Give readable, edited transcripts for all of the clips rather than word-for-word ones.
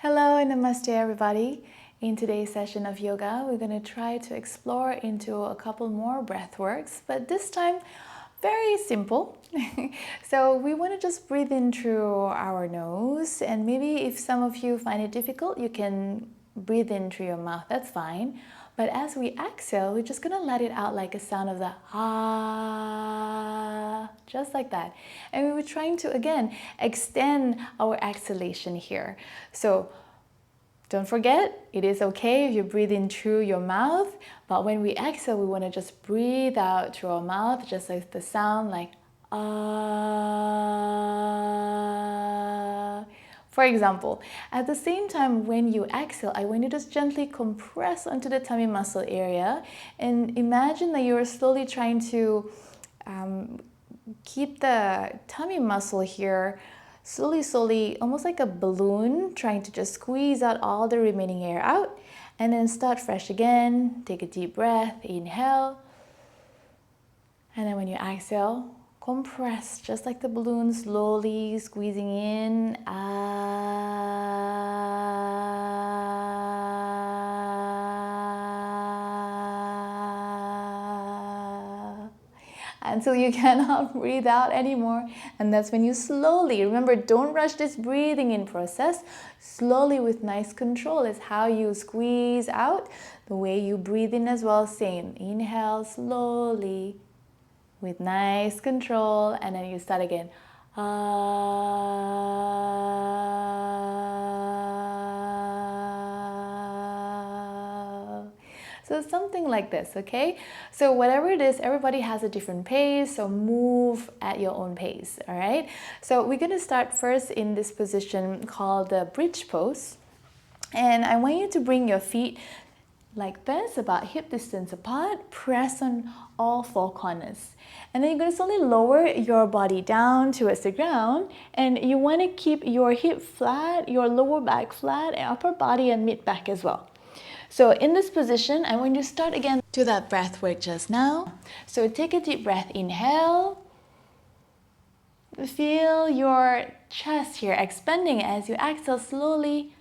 Hello and namaste everybody. In today's session of yoga, we're going to try to explore into a couple more breath works, but this time very simple. So we want to just breathe in through our nose, and maybe if some of you find it difficult, you can breathe in through your mouth, that's fine. But as we exhale, we're just going to let it out like a sound of the ah, just like that. And we were trying to, again, extend our exhalation here. So don't forget, it is okay if you breathe in through your mouth, but when we exhale, we want to just breathe out through our mouth, just like the sound like ah. For example, at the same time when you exhale, I want you to just gently compress onto the tummy muscle area and imagine that you're slowly trying to keep the tummy muscle here slowly, almost like a balloon, trying to just squeeze out all the remaining air out, and then start fresh again. Take a deep breath, inhale, and then when you exhale, compress just like the balloon, slowly squeezing in. Until you cannot breathe out anymore. And that's when you slowly, remember, don't rush this breathing in process. Slowly with nice control is how you squeeze out, the way you breathe in as well. Same, inhale slowly with nice control, and then you start again. So something like this, okay? So whatever it is, everybody has a different pace, so move at your own pace, all right? So we're gonna start first in this position called the bridge pose. And I want you to bring your feet like this, about hip distance apart, press on all four corners. And then you're going to slowly lower your body down towards the ground, and you want to keep your hip flat, your lower back flat, and upper body and mid back as well. So in this position, I want you to start again to that breath work just now. So take a deep breath, inhale. Feel your chest here expanding as you exhale slowly.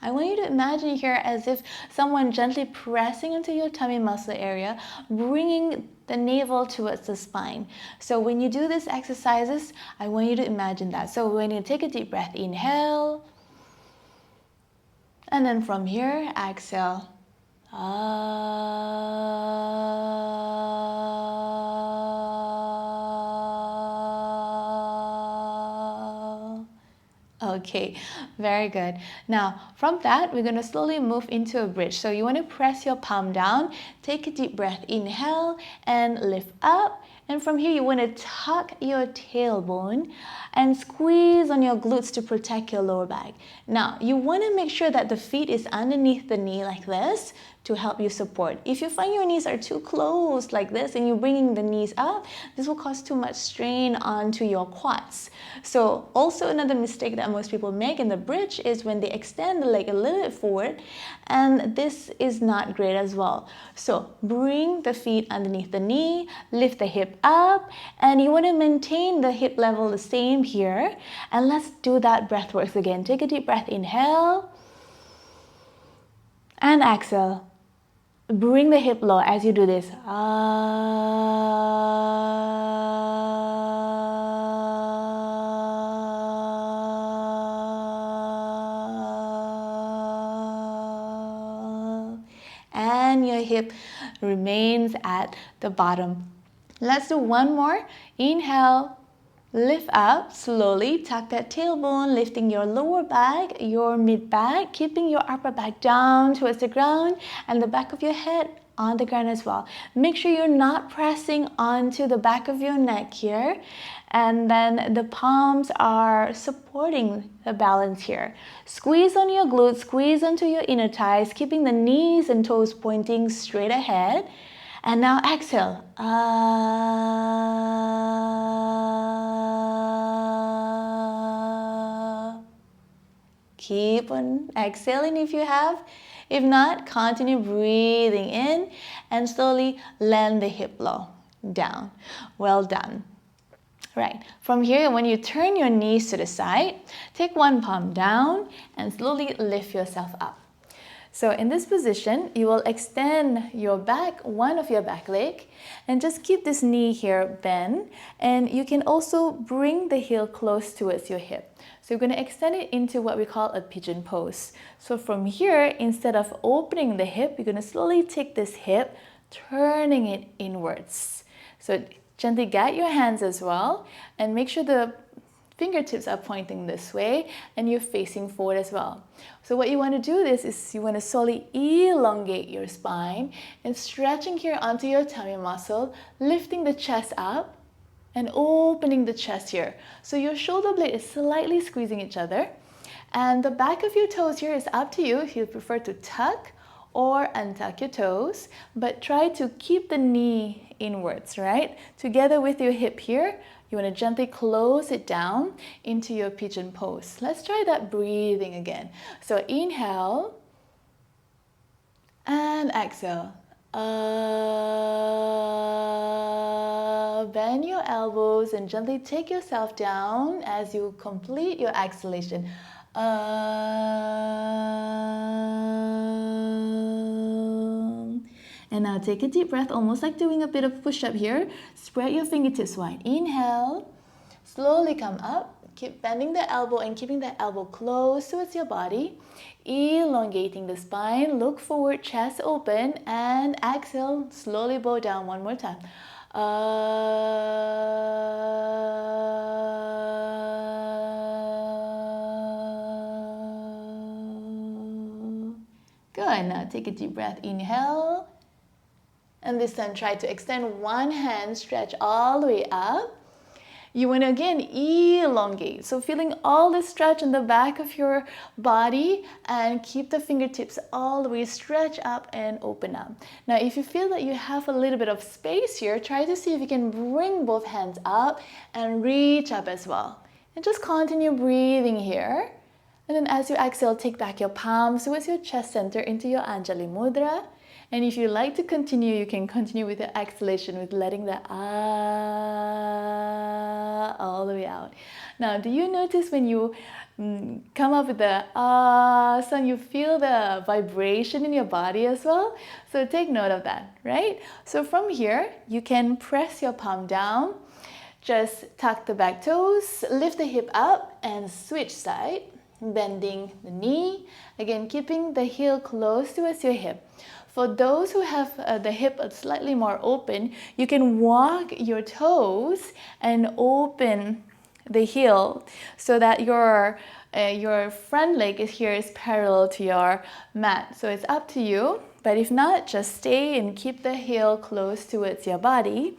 I want you to imagine here as if someone gently pressing into your tummy muscle area, bringing the navel towards the spine. So when you do these exercises, I want you to imagine that. So when you take a deep breath, inhale, and then from here, exhale. Okay, very good. Now, from that, we're going to slowly move into a bridge. So you want to press your palm down, take a deep breath, inhale, and lift up. And from here, you want to tuck your tailbone and squeeze on your glutes to protect your lower back. Now, you want to make sure that the feet is underneath the knee like this to help you support. If you find your knees are too close like this and you're bringing the knees up, this will cause too much strain onto your quads. So also another mistake that most people make in the bridge is when they extend the leg a little bit forward, and this is not great as well. So bring the feet underneath the knee, lift the hip up, and you want to maintain the hip level the same here. And let's do that breath works again. Take a deep breath, inhale, and exhale. Bring the hip low as you do this. And your hip remains at the bottom. Let's do one more. Inhale. Lift up slowly, tuck that tailbone, lifting your lower back, your mid back, keeping your upper back down towards the ground and the back of your head on the ground as well. Make sure you're not pressing onto the back of your neck here, and then the palms are supporting the balance here. Squeeze on your glutes, squeeze onto your inner thighs, keeping the knees and toes pointing straight ahead. And now exhale. Keep on exhaling if you have If not, continue breathing in and slowly land the hip low down. Well done. Right, from here, when you turn your knees to the side, take one palm down and slowly lift yourself up. So in this position, you will extend your back, one of your back leg, and just keep this knee here bent. And you can also bring the heel close towards your hip. So you're going to extend it into what we call a pigeon pose. So from here, instead of opening the hip, you're going to slowly take this hip, turning it inwards. So gently guide your hands as well, and make sure the fingertips are pointing this way and you're facing forward as well. So what you want to do is you want to slowly elongate your spine and stretching here onto your tummy muscle, lifting the chest up and opening the chest here. So your shoulder blade is slightly squeezing each other, and the back of your toes here is up to you if you prefer to tuck or untuck your toes, but try to keep the knee inwards, right? Together with your hip here, you want to gently close it down into your pigeon pose. Let's try that breathing again. So inhale and exhale. Bend your elbows and gently take yourself down as you complete your exhalation. And now take a deep breath, almost like doing a bit of push-up here. Spread your fingertips wide. Inhale. Slowly come up. Keep bending the elbow and keeping the elbow close towards your body. Elongating the spine. Look forward, chest open. And exhale. Slowly bow down one more time. Good. Now take a deep breath. Inhale. And this time try to extend one hand, stretch all the way up. You want to again elongate. So feeling all the stretch in the back of your body, and keep the fingertips all the way stretch up and open up. Now if you feel that you have a little bit of space here, try to see if you can bring both hands up and reach up as well. And just continue breathing here. And then as you exhale, take back your palms towards your chest center into your Anjali Mudra. And if you like to continue, you can continue with the exhalation with letting the ah all the way out. Now, do you notice when you come up with the ah sound, you feel the vibration in your body as well? So take note of that, right? So from here, you can press your palm down, just tuck the back toes, lift the hip up and switch side, bending the knee, again keeping the heel close towards your hip. For those who have the hip slightly more open, you can walk your toes and open the heel so that your front leg is parallel to your mat. So it's up to you, but if not, just stay and keep the heel close towards your body.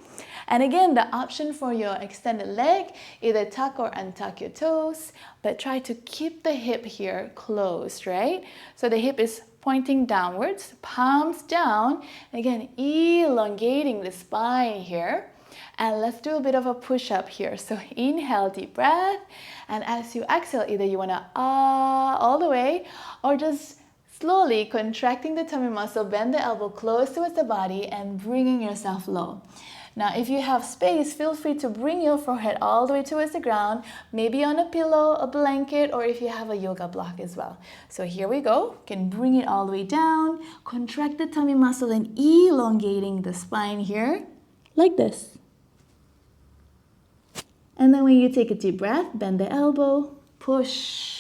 And again, the option for your extended leg, either tuck or untuck your toes, but try to keep the hip here closed, right? So the hip is pointing downwards, palms down, again elongating the spine here. And let's do a bit of a push-up here. So inhale, deep breath, and as you exhale, either you want to all the way, or just slowly contracting the tummy muscle, bend the elbow close towards the body and bringing yourself low. Now, if you have space, feel free to bring your forehead all the way towards the ground, maybe on a pillow, a blanket, or if you have a yoga block as well. So here we go. You can bring it all the way down, contract the tummy muscle and elongating the spine here, like this. And then when you take a deep breath, bend the elbow, push.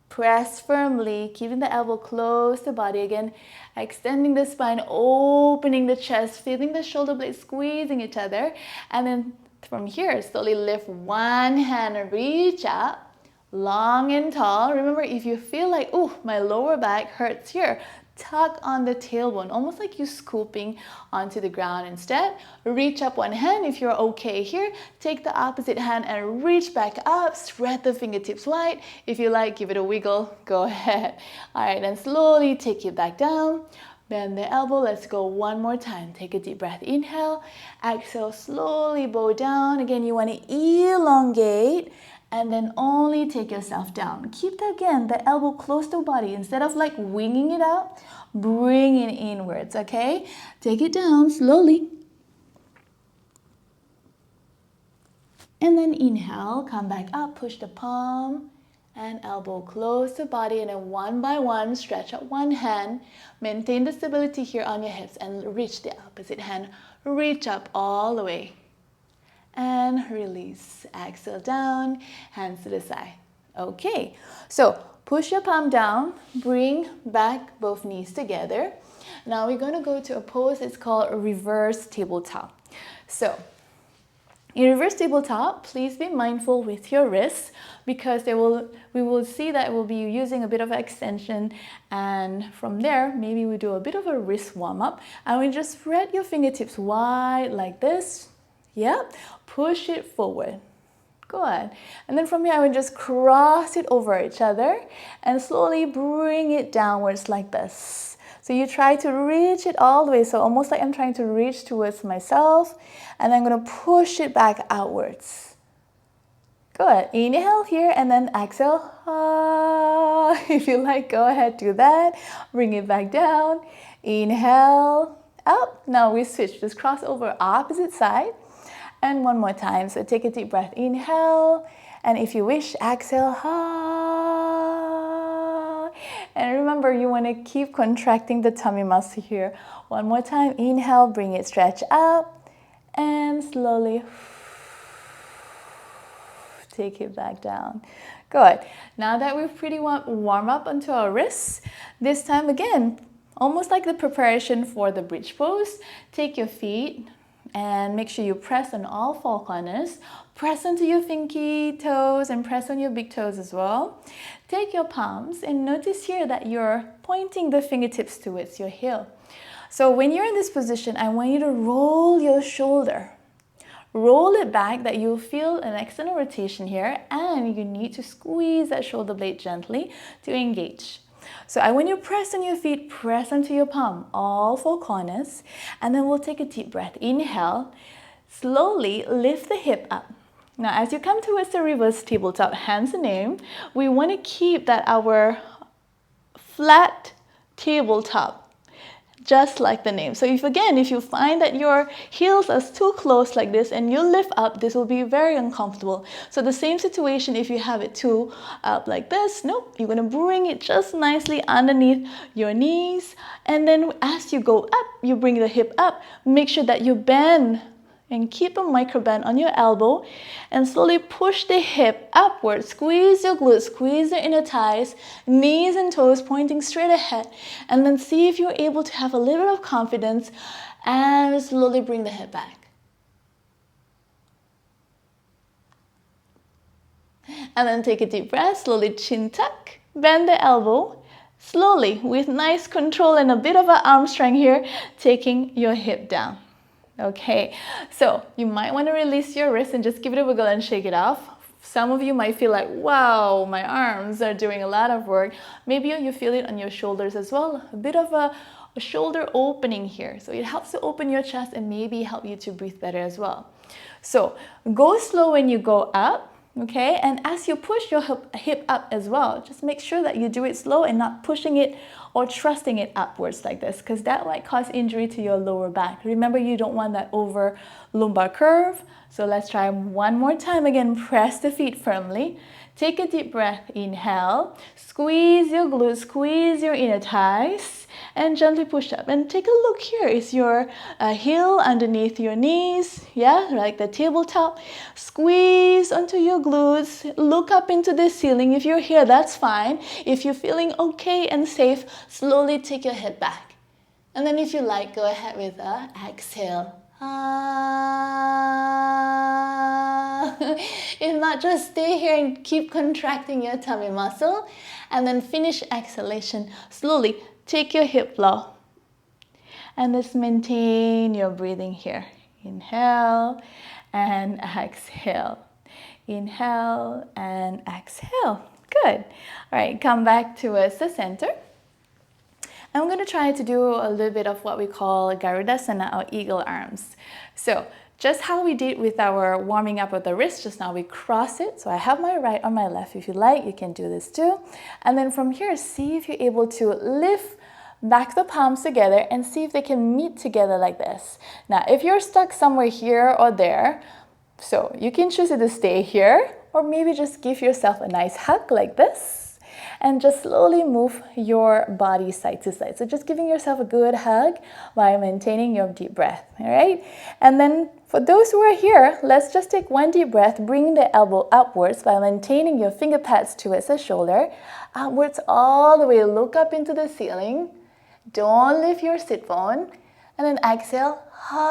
Press firmly, keeping the elbow close to the body again, extending the spine, opening the chest, feeling the shoulder blades squeezing each other. And then from here, slowly lift one hand and reach up, long and tall. Remember, if you feel like, oh, my lower back hurts here, tuck on the tailbone, almost like you're scooping onto the ground. Instead, reach up one hand. If you're okay here, take the opposite hand and reach back up, spread the fingertips wide. If you like, give it a wiggle, go ahead. All right, then slowly take it back down. Bend the elbow. Let's go one more time. Take a deep breath. Inhale. Exhale. Slowly bow down. Again, you want to elongate and then only take yourself down. Keep again the elbow close to body. Instead of like winging it out, bring it inwards, okay? Take it down slowly. And then inhale, come back up, push the palm and elbow close to body, and then one by one, stretch out one hand. Maintain the stability here on your hips and reach the opposite hand. Reach up all the way. And release. Exhale down, hands to the side. Okay, so push your palm down, bring back both knees together. Now we're going to go to a pose, it's called a reverse tabletop. So in reverse tabletop, please be mindful with your wrists, because we will see that we'll be using a bit of extension, and from there maybe we do a bit of a wrist warm-up, and we just spread your fingertips wide like this. Yep, push it forward. Good. And then from here I would just cross it over each other and slowly bring it downwards like this. So you try to reach it all the way, so almost like I'm trying to reach towards myself, and then I'm going to push it back outwards. Good. Inhale here and then exhale. If you like, go ahead, do that. Bring it back down. Inhale, up. Now we switch, just cross over opposite side. And one more time. So take a deep breath. Inhale, and if you wish, exhale. And remember, you want to keep contracting the tummy muscle here. One more time. Inhale, bring it, stretch up, and slowly take it back down. Good. Now that we've pretty warm up onto our wrists, this time again, almost like the preparation for the bridge pose, take your feet and make sure you press on all four corners. Press onto your pinky toes and press on your big toes as well. Take your palms and notice here that you're pointing the fingertips towards your heel. So when you're in this position, I want you to roll your shoulder. Roll it back that you'll feel an external rotation here, and you need to squeeze that shoulder blade gently to engage. So I want you to press on your feet, press onto your palm, all four corners, and then we'll take a deep breath. Inhale, slowly lift the hip up. Now as you come towards the reverse tabletop, hands and aim, we want to keep that our flat tabletop, just like the name. So if you find that your heels are too close like this and you lift up, this will be very uncomfortable. So the same situation if you have it too up like this, nope, you're gonna bring it just nicely underneath your knees, and then as you go up, you bring the hip up. Make sure that you bend and keep a micro bend on your elbow, and slowly push the hip upward. Squeeze your glutes, squeeze your inner thighs, knees and toes pointing straight ahead, and then see if you're able to have a little bit of confidence and slowly bring the hip back. And then take a deep breath, slowly chin tuck, bend the elbow, slowly with nice control and a bit of an arm strength here, taking your hip down. Okay, so you might want to release your wrist and just give it a wiggle and shake it off. Some of you might feel like, wow, my arms are doing a lot of work. Maybe you feel it on your shoulders as well. A bit of a shoulder opening here. So it helps to open your chest and maybe help you to breathe better as well. So go slow when you go up, okay? And as you push your hip up as well, just make sure that you do it slow and not pushing it or thrusting it upwards like this, because that might cause injury to your lower back. Remember, you don't want that over lumbar curve. So let's try one more time. Again, press the feet firmly. Take a deep breath. Inhale, squeeze your glutes, squeeze your inner thighs, and gently push up. And take a look here. Is your heel underneath your knees? Yeah, like the tabletop. Squeeze onto your glutes. Look up into the ceiling. If you're here, that's fine. If you're feeling okay and safe, slowly take your head back. And then if you like, go ahead with a exhale. If not, just stay here and keep contracting your tummy muscle, and then finish exhalation. Slowly take your hip flow and just maintain your breathing here. Inhale and exhale. Inhale and exhale. Good. All right, come back towards the center. I'm going to try to do a little bit of what we call Garudasana or eagle arms. So just how we did with our warming up of the wrist just now, we cross it. So I have my right on my left. If you like, you can do this too. And then from here, see if you're able to lift back the palms together and see if they can meet together like this. Now, if you're stuck somewhere here or there, so you can choose to stay here, or maybe just give yourself a nice hug like this. And just slowly move your body side to side. So just giving yourself a good hug while maintaining your deep breath, all right? And then for those who are here, let's just take one deep breath, bring the elbow upwards while maintaining your finger pads towards the shoulder, upwards all the way, look up into the ceiling. Don't lift your sit bone. And then exhale, ha,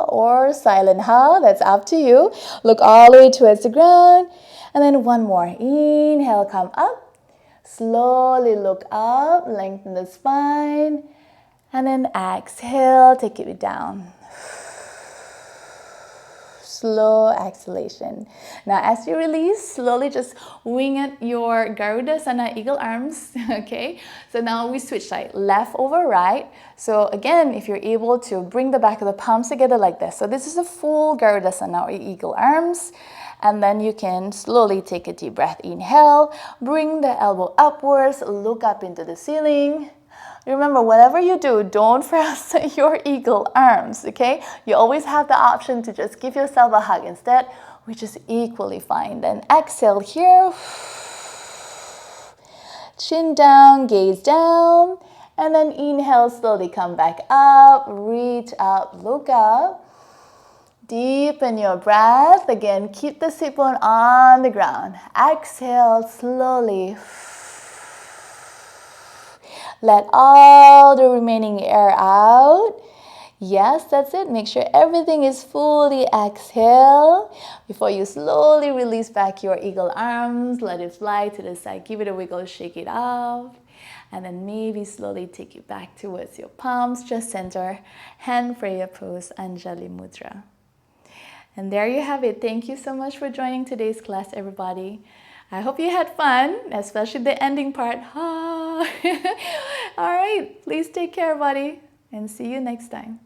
or silent ha, that's up to you. Look all the way towards the ground. And then one more. Inhale, come up. Slowly look up, lengthen the spine. And then exhale, take it down. Slow exhalation. Now, as you release, slowly just wing at your Garudasana, eagle arms, okay? So now we switch side, left over right. So again, if you're able to bring the back of the palms together like this. So this is a full Garudasana or eagle arms. And then you can slowly take a deep breath. Inhale, bring the elbow upwards, look up into the ceiling. Remember, whatever you do, don't press your eagle arms, okay? You always have the option to just give yourself a hug instead, which is equally fine. Then exhale here. Chin down, gaze down. And then inhale, slowly come back up, reach up, look up. Deepen your breath. Again, keep the sit bone on the ground. Exhale slowly. Let all the remaining air out. Yes, that's it. Make sure everything is fully exhale before you slowly release back your eagle arms. Let it fly to the side. Give it a wiggle, shake it off. And then maybe slowly take it back towards your palms. Just center. Hand prayer pose, Anjali Mudra. And there you have it. Thank you so much for joining today's class, everybody. I hope you had fun, especially the ending part. All right, please take care, buddy, and see you next time.